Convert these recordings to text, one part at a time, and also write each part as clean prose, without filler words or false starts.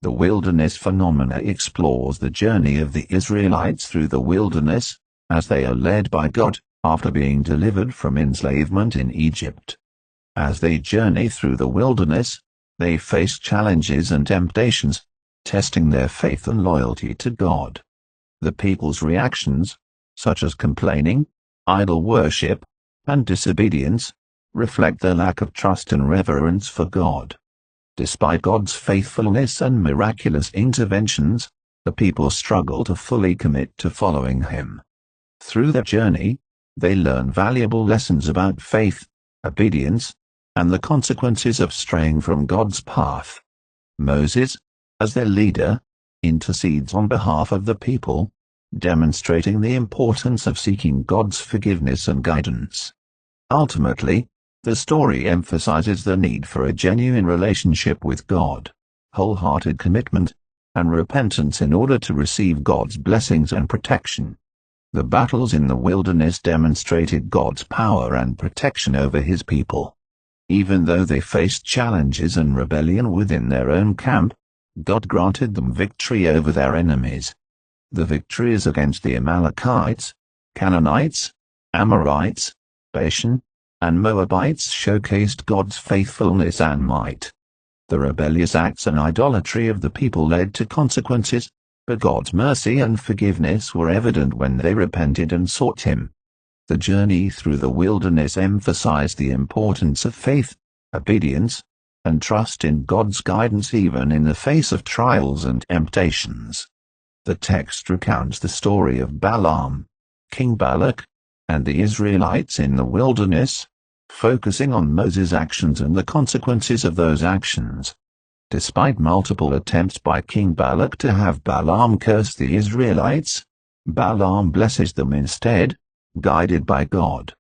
The wilderness phenomena explores the journey of the Israelites through the wilderness, as they are led by God, after being delivered from enslavement in Egypt. As they journey through the wilderness, they face challenges and temptations, testing their faith and loyalty to God. The people's reactions, such as complaining, idol worship, and disobedience, reflect their lack of trust and reverence for God. Despite God's faithfulness and miraculous interventions, the people struggle to fully commit to following Him. Through their journey, they learn valuable lessons about faith, obedience, and the consequences of straying from God's path. Moses, as their leader, intercedes on behalf of the people, demonstrating the importance of seeking God's forgiveness and guidance. Ultimately, the story emphasizes the need for a genuine relationship with God, wholehearted commitment, and repentance in order to receive God's blessings and protection. The battles in the wilderness demonstrated God's power and protection over His people. Even though they faced challenges and rebellion within their own camp, God granted them victory over their enemies. The victories against the Amalekites, Canaanites, Amorites, Bashan, and Moabites showcased God's faithfulness and might. The rebellious acts and idolatry of the people led to consequences, but God's mercy and forgiveness were evident when they repented and sought Him. The journey through the wilderness emphasized the importance of faith, obedience, and trust in God's guidance even in the face of trials and temptations. The text recounts the story of Balaam, King Balak, and the Israelites in the wilderness, focusing on Moses' actions and the consequences of those actions. Despite multiple attempts by King Balak to have Balaam curse the Israelites, Balaam blesses them instead, guided by God.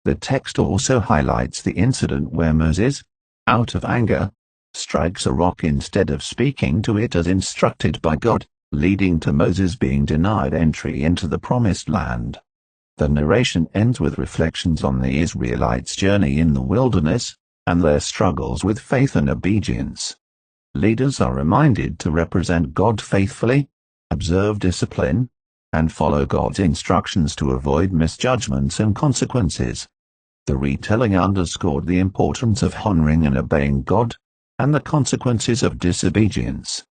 The text also highlights the incident where Moses, out of anger, strikes a rock instead of speaking to it as instructed by God, leading to Moses being denied entry into the Promised Land. The narration ends with reflections on the Israelites' journey in the wilderness, and their struggles with faith and obedience. Leaders are reminded to represent God faithfully, observe discipline, and follow God's instructions to avoid misjudgments and consequences. The retelling underscored the importance of honoring and obeying God, and the consequences of disobedience.